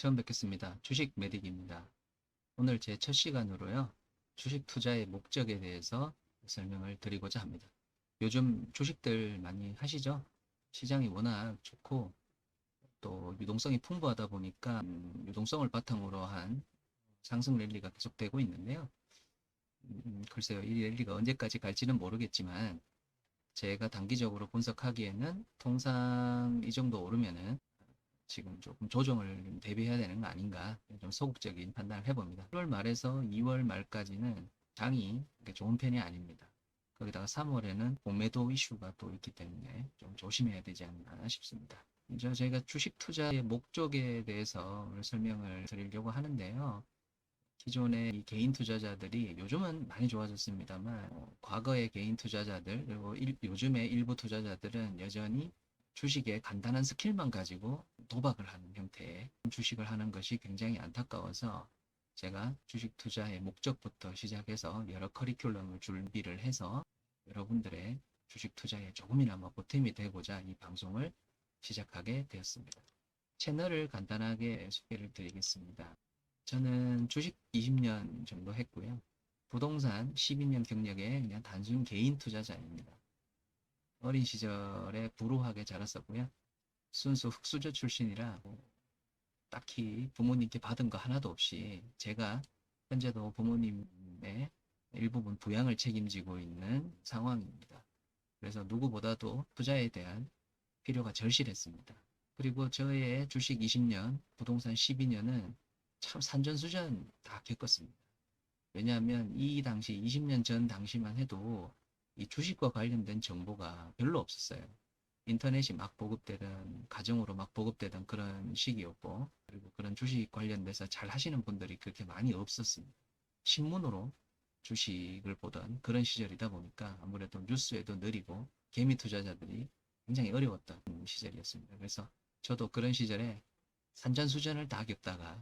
처음 뵙겠습니다. 주식 메딕입니다. 오늘 제 첫 시간으로요. 주식 투자의 목적에 대해서 설명을 드리고자 합니다. 요즘 주식들 많이 하시죠? 시장이 워낙 좋고 또 유동성이 풍부하다 보니까 유동성을 바탕으로 한 상승 랠리가 계속되고 있는데요. 글쎄요, 이 랠리가 언제까지 갈지는 모르겠지만 제가 단기적으로 분석하기에는 통상 이 정도 오르면은 지금 조금 조정을 대비해야 되는 거 아닌가, 좀 소극적인 판단을 해봅니다. 1월 말에서 2월 말까지는 장이 좋은 편이 아닙니다. 거기다가 3월에는 공매도 이슈가 또 있기 때문에 좀 조심해야 되지 않나 싶습니다. 이제 저희가 주식 투자의 목적에 대해서 오늘 설명을 드리려고 하는데요. 기존의 이 개인 투자자들이 요즘은 많이 좋아졌습니다만 과거의 개인 투자자들 그리고 요즘의 일부 투자자들은 여전히 주식의 간단한 스킬만 가지고 도박을 하는 형태의 주식을 하는 것이 굉장히 안타까워서 제가 주식 투자의 목적부터 시작해서 여러 커리큘럼을 준비를 해서 여러분들의 주식 투자에 조금이나마 보탬이 되고자 이 방송을 시작하게 되었습니다. 채널을 간단하게 소개를 드리겠습니다. 저는 주식 20년 정도 했고요. 부동산 12년 경력의 그냥 단순 개인 투자자입니다. 어린 시절에 불우하게 자랐었고요. 순수 흙수저 출신이라 딱히 부모님께 받은 거 하나도 없이 제가 현재도 부모님의 일부분 부양을 책임지고 있는 상황입니다. 그래서 누구보다도 투자에 대한 필요가 절실했습니다. 그리고 저의 주식 20년, 부동산 12년은 참 산전수전 다 겪었습니다. 왜냐하면 이 당시 20년 전 당시만 해도 이 주식과 관련된 정보가 별로 없었어요. 인터넷이 막 보급되던, 가정으로 막 보급되던 그런 시기였고, 그리고 그런 주식 관련돼서 잘 하시는 분들이 그렇게 많이 없었습니다. 신문으로 주식을 보던 그런 시절이다 보니까 아무래도 뉴스에도 느리고 개미 투자자들이 굉장히 어려웠던 시절이었습니다. 그래서 저도 그런 시절에 산전수전을 다 겪다가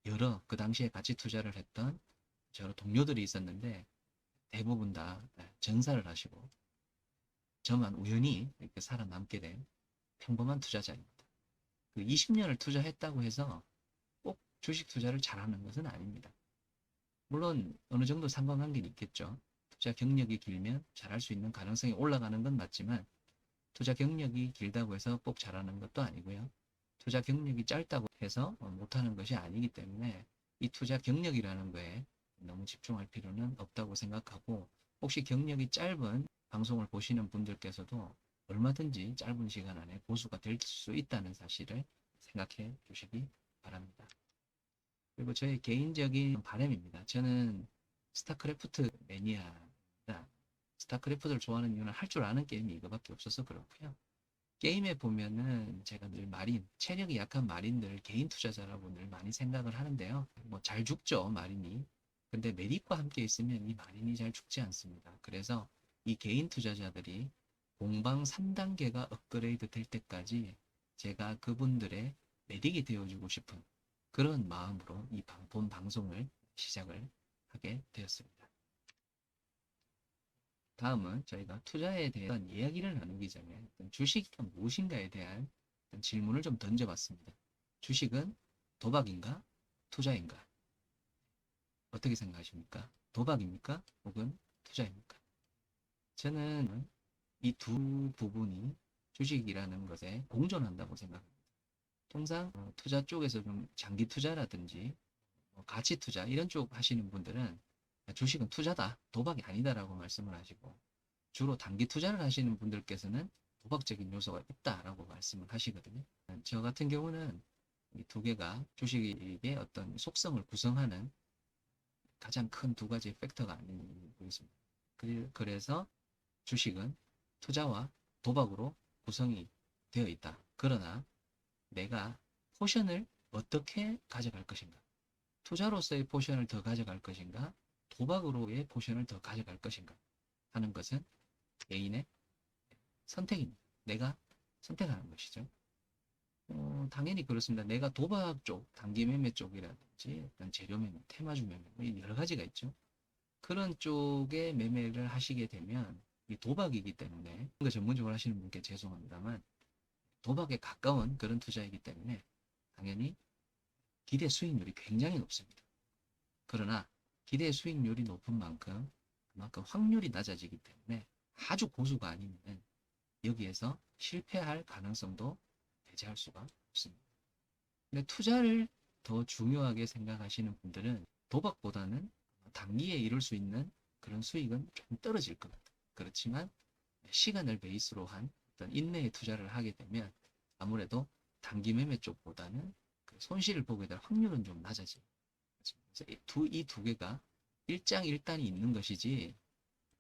여러 그 당시에 같이 투자를 했던 저런 동료들이 있었는데 대부분 다 전사를 하시고 저만 우연히 이렇게 살아남게 된 평범한 투자자입니다. 그 20년을 투자했다고 해서 꼭 주식 투자를 잘하는 것은 아닙니다. 물론 어느 정도 상관관계는 있겠죠. 투자 경력이 길면 잘할 수 있는 가능성이 올라가는 건 맞지만 투자 경력이 길다고 해서 꼭 잘하는 것도 아니고요. 투자 경력이 짧다고 해서 못하는 것이 아니기 때문에 이 투자 경력이라는 거에 너무 집중할 필요는 없다고 생각하고, 혹시 경력이 짧은 방송을 보시는 분들께서도 얼마든지 짧은 시간 안에 고수가 될 수 있다는 사실을 생각해 주시기 바랍니다. 그리고 저의 개인적인 바람입니다. 저는 스타크래프트 매니아입니다. 스타크래프트를 좋아하는 이유는 할 줄 아는 게임이 이거밖에 없어서 그렇고요. 게임에 보면은 제가 늘 마린, 체력이 약한 마린들 개인 투자자라고 늘 많이 생각을 하는데요. 뭐 잘 죽죠, 마린이. 근데 메딕과 함께 있으면 이 마린이 잘 죽지 않습니다. 그래서 이 개인 투자자들이 공방 3단계가 업그레이드 될 때까지 제가 그분들의 메딕이 되어주고 싶은 그런 마음으로 이 본 방송을 시작을 하게 되었습니다. 다음은 저희가 투자에 대한 이야기를 나누기 전에 주식이 무엇인가에 대한 질문을 좀 던져봤습니다. 주식은 도박인가? 투자인가? 어떻게 생각하십니까? 도박입니까? 혹은 투자입니까? 저는 이 두 부분이 주식이라는 것에 공존한다고 생각합니다. 통상 투자 쪽에서 좀 장기 투자라든지 가치 투자 이런 쪽 하시는 분들은 주식은 투자다, 도박이 아니다라고 말씀을 하시고, 주로 단기 투자를 하시는 분들께서는 도박적인 요소가 있다라고 말씀을 하시거든요. 저 같은 경우는 이 두 개가 주식의 어떤 속성을 구성하는 가장 큰 두 가지 팩터가 아닌 보겠습니다. 그래서 주식은 투자와 도박으로 구성이 되어 있다. 그러나 내가 포션을 어떻게 가져갈 것인가? 투자로서의 포션을 더 가져갈 것인가? 도박으로의 포션을 더 가져갈 것인가? 하는 것은 개인의 선택입니다. 내가 선택하는 것이죠. 당연히 그렇습니다. 내가 도박 쪽, 단기 매매 쪽이라든지 어떤 재료 매매, 테마주 매매, 뭐 여러 가지가 있죠. 그런 쪽에 매매를 하시게 되면 이 도박이기 때문에, 그 전문적으로 하시는 분께 죄송합니다만 도박에 가까운 그런 투자이기 때문에 당연히 기대 수익률이 굉장히 높습니다. 그러나 기대 수익률이 높은 만큼 그만큼 확률이 낮아지기 때문에 아주 고수가 아니면 여기에서 실패할 가능성도 배제할 수가 없습니다. 근데 투자를 더 중요하게 생각하시는 분들은 도박보다는 단기에 이룰 수 있는 그런 수익은 좀 떨어질 겁니다. 그렇지만 시간을 베이스로 한 어떤 인내의 투자를 하게 되면 아무래도 단기 매매 쪽보다는 그 손실을 보게 될 확률은 좀 낮아져요. 그래서 이 두 개가 일장일단이 있는 것이지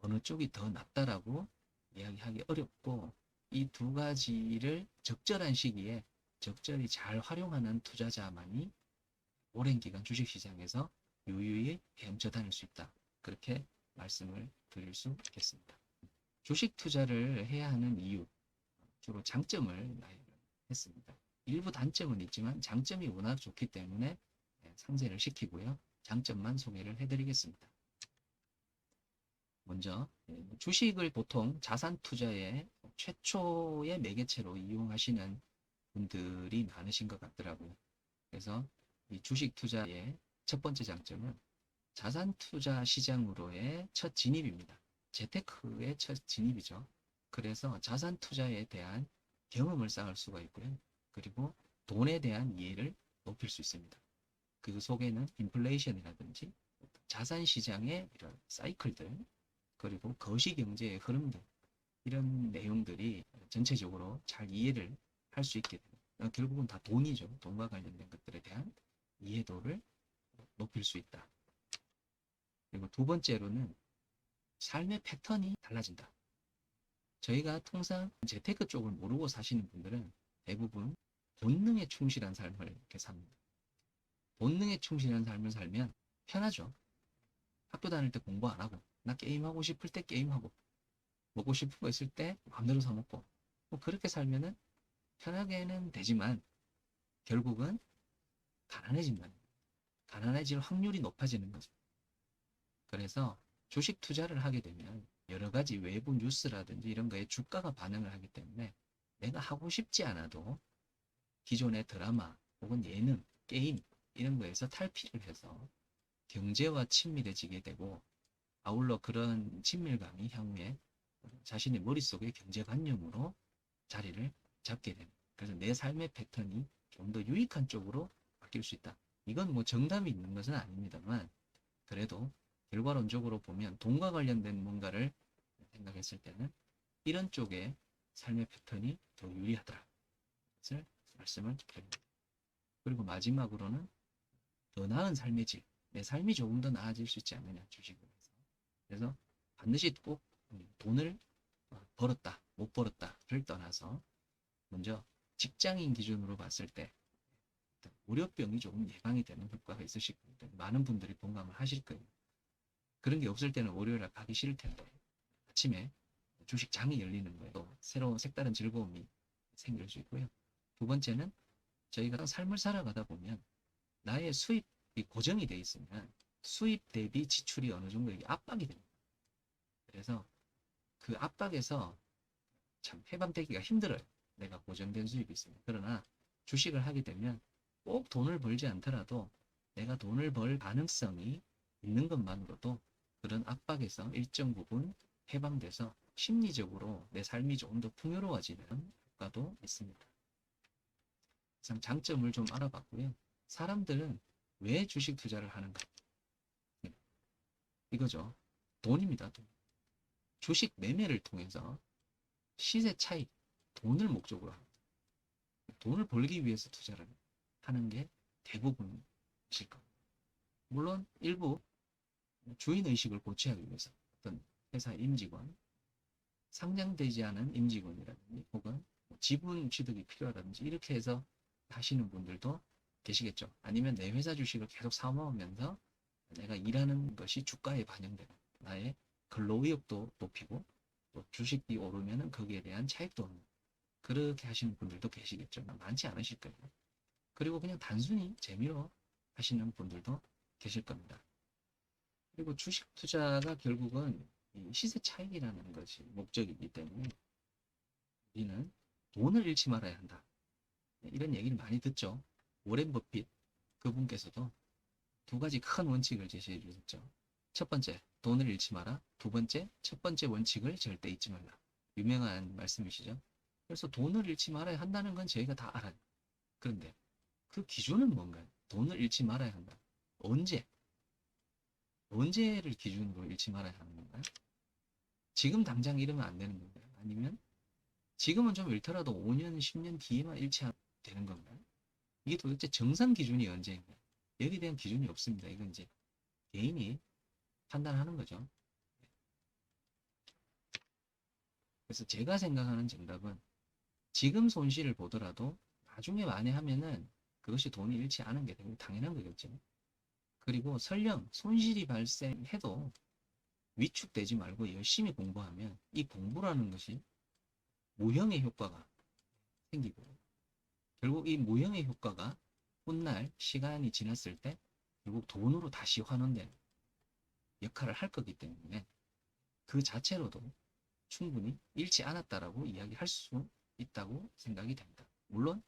어느 쪽이 더 낫다라고 이야기하기 어렵고, 이 두 가지를 적절한 시기에 적절히 잘 활용하는 투자자만이 오랜 기간 주식시장에서 유유히 헤엄쳐 다닐 수 있다. 그렇게 말씀을 드릴 수 있겠습니다. 주식 투자를 해야 하는 이유, 주로 장점을 했습니다. 일부 단점은 있지만 장점이 워낙 좋기 때문에 상세를 시키고요. 장점만 소개를 해드리겠습니다. 먼저 주식을 보통 자산 투자의 최초의 매개체로 이용하시는 분들이 많으신 것 같더라고요. 그래서 이 주식 투자의 첫 번째 장점은 자산 투자 시장으로의 첫 진입입니다. 재테크의 첫 진입이죠. 그래서 자산 투자에 대한 경험을 쌓을 수가 있고요. 그리고 돈에 대한 이해를 높일 수 있습니다. 그 속에는 인플레이션이라든지 자산 시장의 이런 사이클들, 그리고 거시경제의 흐름들, 이런 내용들이 전체적으로 잘 이해를 할 수 있게 됩니다. 결국은 다 돈이죠. 돈과 관련된 것들에 대한 이해도를 높일 수 있다. 그리고 두 번째로는 삶의 패턴이 달라진다. 저희가 통상 재테크 쪽을 모르고 사시는 분들은 대부분 본능에 충실한 삶을 이렇게 삽니다. 본능에 충실한 삶을 살면 편하죠. 학교 다닐 때 공부 안 하고, 나 게임하고 싶을 때 게임하고, 먹고 싶은 거 있을 때 마음대로 사 먹고, 뭐 그렇게 살면은 편하게는 되지만 결국은 가난해진다는 거예요. 가난해질 확률이 높아지는 거죠. 그래서 주식 투자를 하게 되면 여러 가지 외부 뉴스라든지 이런 거에 주가가 반응을 하기 때문에 내가 하고 싶지 않아도 기존의 드라마 혹은 예능, 게임 이런 거에서 탈피를 해서 경제와 친밀해지게 되고, 아울러 그런 친밀감이 향후에 자신의 머릿속의 경제관념으로 자리를 잡게 됩니다. 그래서 내 삶의 패턴이 좀 더 유익한 쪽으로 바뀔 수 있다. 이건 뭐 정답이 있는 것은 아닙니다만, 그래도 결과론적으로 보면 돈과 관련된 뭔가를 생각했을 때는 이런 쪽의 삶의 패턴이 더 유리하다. 것을 말씀을 드립니다. 그리고 마지막으로는 더 나은 삶의 질, 내 삶이 조금 더 나아질 수 있지 않느냐, 주식을 해서. 그래서 반드시 꼭 돈을 벌었다, 못 벌었다를 떠나서 먼저 직장인 기준으로 봤을 때 월요병이 조금 예방이 되는 효과가 있으실 겁니다. 많은 분들이 공감을 하실 거예요. 그런 게 없을 때는 월요일에 가기 싫을 텐데 아침에 주식장이 열리는 거예요. 또 새로운 색다른 즐거움이 생길 수 있고요. 두 번째는 저희가 삶을 살아가다 보면 나의 수입이 고정이 돼 있으면 수입 대비 지출이 어느 정도 압박이 됩니다. 그래서 그 압박에서 참 해방되기가 힘들어요. 내가 고정된 수입이 있으면. 그러나 주식을 하게 되면 꼭 돈을 벌지 않더라도 내가 돈을 벌 가능성이 있는 것만으로도 그런 압박에서 일정 부분 해방돼서 심리적으로 내 삶이 조금 더 풍요로워지는 효과도 있습니다. 장점을 좀 알아봤고요. 사람들은 왜 주식 투자를 하는가? 이거죠. 돈입니다. 돈. 주식 매매를 통해서 시세 차익, 돈을 목적으로 합니다. 돈을 벌기 위해서 투자를 하는 게 대부분이실 겁니다. 물론 일부 주인의식을 고취하기 위해서 어떤 회사 임직원, 상장되지 않은 임직원이라든지 혹은 지분 취득이 필요하다든지 이렇게 해서 하시는 분들도 계시겠죠. 아니면 내 회사 주식을 계속 사모으면서 내가 일하는 것이 주가에 반영되는 나의 근로의욕도 높이고 또 주식이 오르면 거기에 대한 차익도 얻는, 그렇게 하시는 분들도 계시겠죠. 많지 않으실 거예요. 그리고 그냥 단순히 재미로 하시는 분들도 계실 겁니다. 그리고 주식 투자가 결국은 시세 차익이라는 것이 목적이기 때문에 우리는 돈을 잃지 말아야 한다. 이런 얘기를 많이 듣죠. 워렌 버핏, 그분께서도 두 가지 큰 원칙을 제시해 주셨죠. 첫 번째, 돈을 잃지 마라. 두 번째, 첫 번째 원칙을 절대 잊지 말라. 유명한 말씀이시죠. 그래서 돈을 잃지 말아야 한다는 건 저희가 다 알아요. 그런데 그 기준은 뭔가요? 돈을 잃지 말아야 한다. 언제? 언제를 기준으로 잃지 말아야 하는 건가요? 지금 당장 잃으면 안 되는 건가요? 아니면 지금은 좀 잃더라도 5년, 10년 뒤에만 잃지 않으면 되는 건가요? 이게 도대체 정상 기준이 언제인가요? 여기에 대한 기준이 없습니다. 이건 이제 개인이 판단하는 거죠. 그래서 제가 생각하는 정답은 지금 손실을 보더라도 나중에 만회하면은 그것이 돈이 잃지 않은 게 되게 당연한 거겠죠. 그리고 설령 손실이 발생해도 위축되지 말고 열심히 공부하면 이 공부라는 것이 모형의 효과가 생기고 결국 이 모형의 효과가 훗날 시간이 지났을 때 결국 돈으로 다시 환원되는 역할을 할 거기 때문에 그 자체로도 충분히 잃지 않았다라고 이야기할 수 있다고 생각이 됩니다. 물론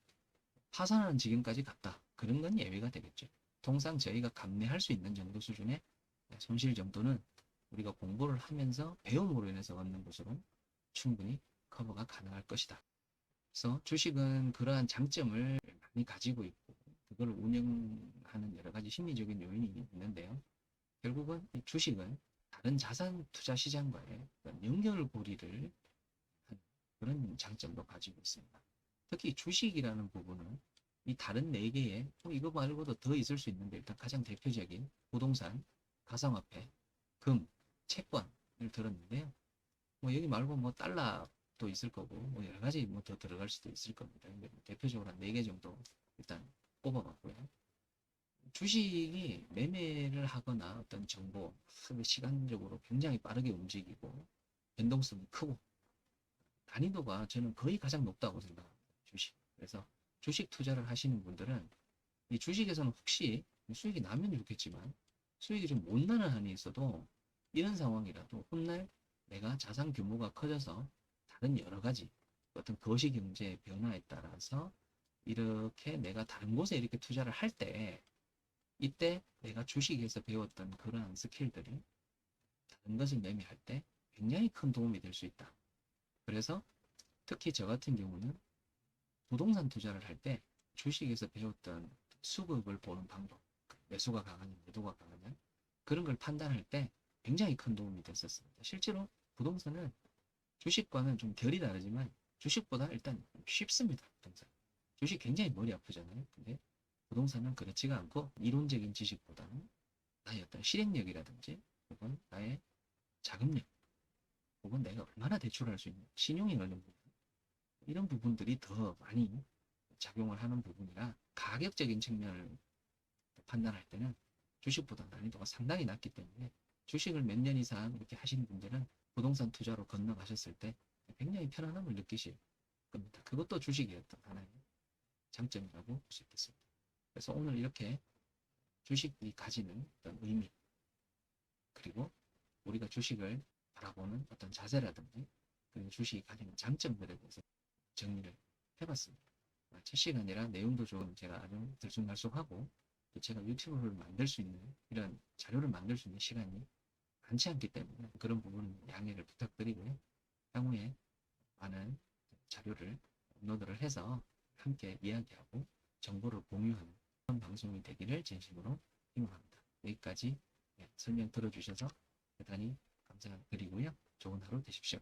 파산하는 지경까지 갔다. 그런 건 예외가 되겠죠. 통상 저희가 감내할 수 있는 정도 수준의 손실 정도는 우리가 공부를 하면서 배움으로 인해서 얻는 것으로 충분히 커버가 가능할 것이다. 그래서 주식은 그러한 장점을 많이 가지고 있고 그걸 운영하는 여러 가지 심리적인 요인이 있는데요. 결국은 주식은 다른 자산 투자 시장과의 연결고리를 하는 그런 장점도 가지고 있습니다. 특히 주식이라는 부분은 이 다른 네 개의 이거 말고도 더 있을 수 있는데 일단 가장 대표적인 부동산, 가상화폐, 금, 채권을 들었는데요. 뭐 여기 말고 뭐 달러도 있을 거고 뭐 여러 가지 뭐 더 들어갈 수도 있을 겁니다. 근데 뭐 대표적으로 한 네 개 정도 일단 뽑아봤고요. 주식이 매매를 하거나 어떤 정보, 시간적으로 굉장히 빠르게 움직이고 변동성이 크고 난이도가 저는 거의 가장 높다고 생각합니다. 주식. 그래서 주식 투자를 하시는 분들은 이 주식에서는 혹시 수익이 나면 좋겠지만 수익이 좀 못 나는 한이 있어도 이런 상황이라도 훗날 내가 자산 규모가 커져서 다른 여러 가지 어떤 거시경제 변화에 따라서 이렇게 내가 다른 곳에 이렇게 투자를 할 때 이때 내가 주식에서 배웠던 그러한 스킬들이 다른 것을 매매할 때 굉장히 큰 도움이 될 수 있다. 그래서 특히 저 같은 경우는 부동산 투자를 할 때 주식에서 배웠던 수급을 보는 방법, 매수가 강하냐, 매도가 강하냐 그런 걸 판단할 때 굉장히 큰 도움이 됐었습니다. 실제로 부동산은 주식과는 좀 결이 다르지만 주식보다 일단 쉽습니다. 부동산. 주식 굉장히 머리 아프잖아요. 근데 부동산은 그렇지가 않고 이론적인 지식보다는 나의 어떤 실행력이라든지 혹은 나의 자금력 혹은 내가 얼마나 대출할 수 있는 신용이 어느 부분 이런 부분들이 더 많이 작용을 하는 부분이라 가격적인 측면을 판단할 때는 주식보다 난이도가 상당히 낮기 때문에 주식을 몇 년 이상 이렇게 하시는 분들은 부동산 투자로 건너가셨을 때 굉장히 편안함을 느끼실 겁니다. 그것도 주식의 어떤 하나의 장점이라고 볼 수 있겠습니다. 그래서 오늘 이렇게 주식이 가지는 어떤 의미 그리고 우리가 주식을 바라보는 어떤 자세라든지 그리고 주식이 가지는 장점들에 대해서 정리를 해봤습니다. 첫 시간이라 내용도 좀 제가 아주 들쑥날쑥하고 또 제가 유튜브를 만들 수 있는 이런 자료를 만들 수 있는 시간이 많지 않기 때문에 그런 부분은 양해를 부탁드리고요. 향후에 많은 자료를 업로드를 해서 함께 이야기하고 정보를 공유하는 그런 방송이 되기를 진심으로 희망합니다. 여기까지 설명 들어주셔서 대단히 감사드리고요. 좋은 하루 되십시오.